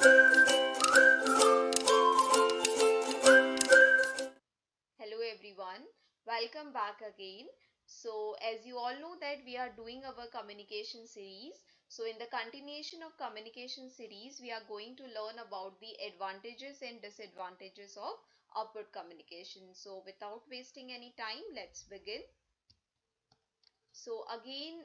Hello everyone, welcome back again. So as you all know that we are doing our communication series. So in the continuation of communication series, we are going to learn about the advantages and disadvantages of upward communication. So without wasting any time, let's begin. So again,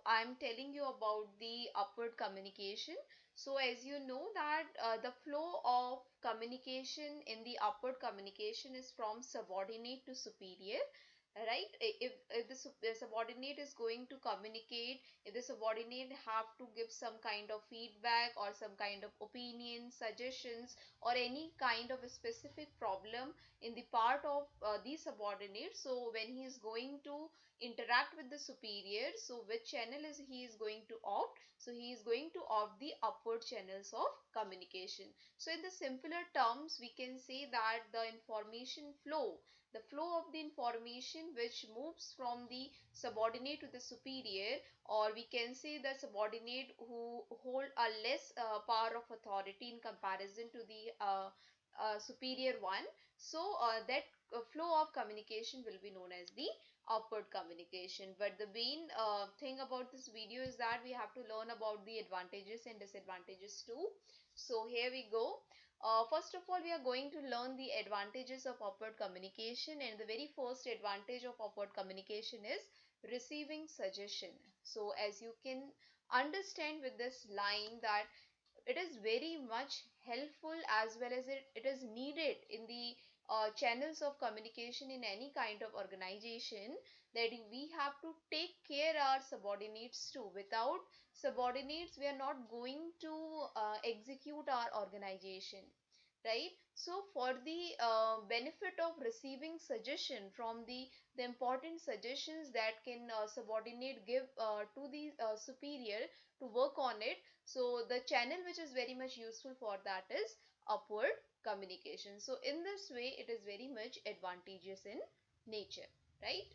I'm telling you about the upward communication. So as you know that the flow of communication in the upward communication is from subordinate to superior, right? If the subordinate is going to communicate, if the subordinate have to give some kind of feedback or some kind of opinion, suggestions, or any kind of a specific problem in the part of the subordinate, so when he is going to interact with the superior, so which channel is he is going to opt? So he is going to opt the upward channels of communication. So in the simpler terms, we can say that the information flow, the flow of the information which moves from the subordinate to the superior, or we can say the subordinate who hold a less power of authority in comparison to the superior one. So that flow of communication will be known as the upward communication. But the main thing about this video is that we have to learn about the advantages and disadvantages too. So here we go. First of all, we are going to learn the advantages of upward communication, and the very first advantage of upward communication is receiving suggestion. So as you can understand with this line that it is very much helpful as well as it is needed in the channels of communication in any kind of organization, that we have to take care our subordinates too. Without subordinates, we are not going to execute our organization, right? So for the benefit of receiving suggestion from the important suggestions that can subordinate give to the superior to work on it, so the channel which is very much useful for that is upward communication. So in this way, it is very much advantageous in nature, right?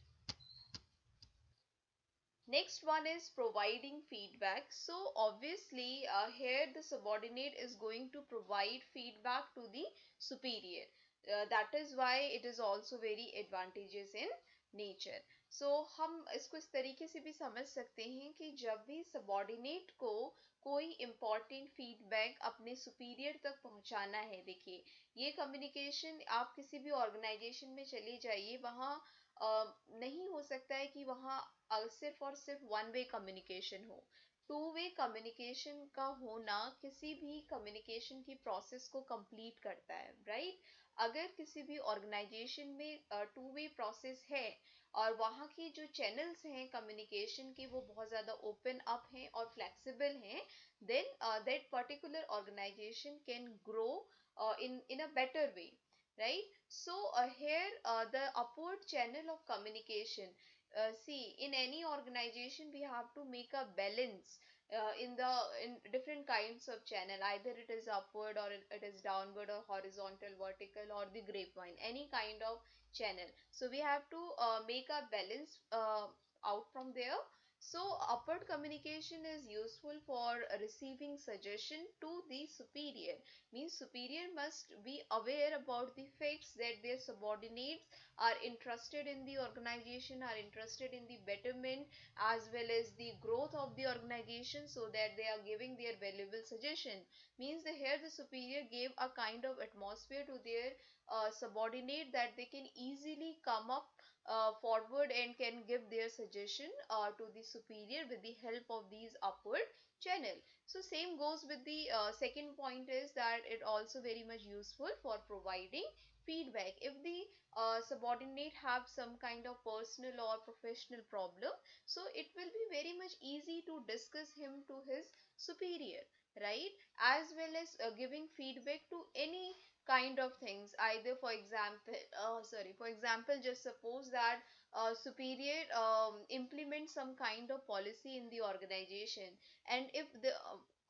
Next one is providing feedback. So obviously here the subordinate is going to provide feedback to the superior. That is why it is also very advantageous in nature. So हम इसको इस तरीके से भी समझ सकते हैं कि जब भी सबॉर्डिनेट को कोई इम्पोर्टेंट फीडबैक अपने सुपीरियर तक पहुंचाना है, देखिए ये कम्युनिकेशन आप किसी भी ऑर्गेनाइजेशन में चले जाइए, वहाँ नहीं हो सकता है कि वहाँ सिर्फ और सिर्फ वन वे कम्युनिकेशन हो। टू वे कम्युनिकेशन का होना किसी भी कम्युनिकेशन की प्रोसेस को कंप्लीट करता है, राइट? अगर किसी भी ऑर्गेनाइजेशन में टू वे प्रोसेस है और वहाँ की जो चैनल्स हैं कम्युनिकेशन के वो बहुत ज़्यादा ओपन अप हैं और फ्लेक्सिबल हैं, then that particular organisation can grow in a better way, right? So here the upward channel of communication, see, in any organization we have to make a balance in different kinds of channel, either it is upward or it is downward or horizontal, vertical, or the grapevine, any kind of channel. So we have to make a balance out from there. So upward communication is useful for receiving suggestion to the superior. Means superior must be aware about the facts that their subordinates are interested in the organization, are interested in the betterment as well as the growth of the organization, so that they are giving their valuable suggestion. Means the here the superior gave a kind of atmosphere to their subordinate that they can easily come up forward and can give their suggestion to the superior with the help of these upward channel. So same goes with the second point, is that it also very much useful for providing feedback. If the subordinate have some kind of personal or professional problem, so it will be very much easy to discuss him to his superior, right? As well as giving feedback to any kind of things, either for example for example, just suppose that superior implement some kind of policy in the organization, and if the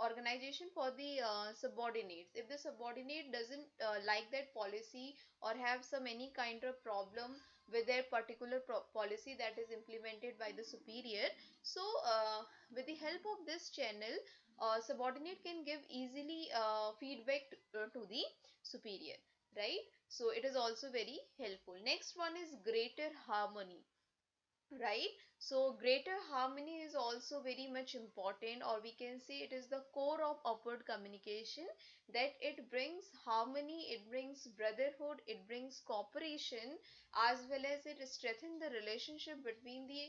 organization for the subordinates, if the subordinate doesn't like that policy or have some any kind of problem with their particular policy that is implemented by the superior, so with the help of this channel, subordinate can give easily feedback to the superior, right? So it is also very helpful. Next one is greater harmony, right? So greater harmony is also very much important, or we can say it is the core of upward communication, that it brings harmony, it brings brotherhood, it brings cooperation, as well as it strengthens the relationship between the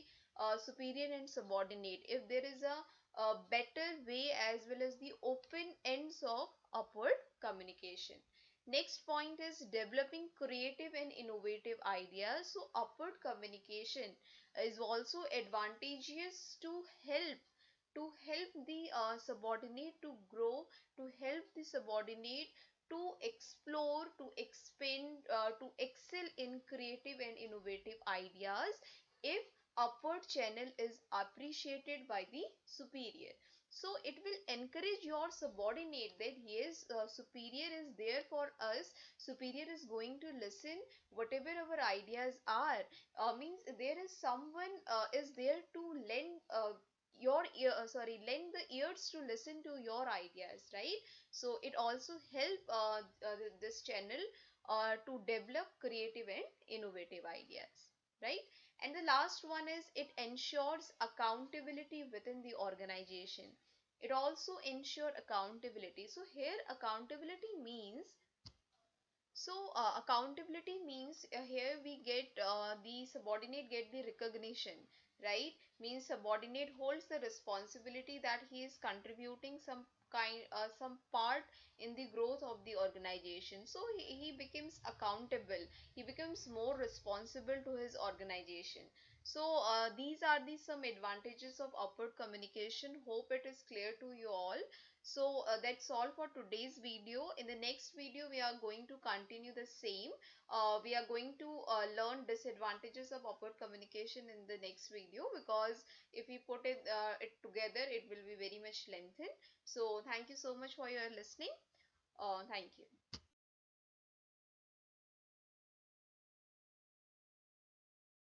superior and subordinate, if there is a better way as well as the open ends of upward communication. Next point is developing creative and innovative ideas. So upward communication is also advantageous to help the subordinate to grow, to help the subordinate to explore, to expand, to excel in creative and innovative ideas, if upward channel is appreciated by the superior. So it will encourage your subordinate that yes, superior is there for us, superior is going to listen whatever our ideas are, means there is someone is there to lend the ears to listen to your ideas, right? So it also help this channel to develop creative and innovative ideas, right? And the last one is it ensures accountability within the organization. It also ensure accountability. So here accountability means, accountability means here we get the subordinate get the recognition, right? Means subordinate holds the responsibility that he is contributing some part in the growth of the organization. So he becomes accountable. He becomes more responsible to his organization. So these are the some advantages of upward communication. Hope it is clear to you all. So that's all for today's video. In the next video, we are going to continue the same. We are going to learn disadvantages of upward communication in the next video, because if we put it together, it will be very much lengthened. So thank you so much for your listening. Thank you.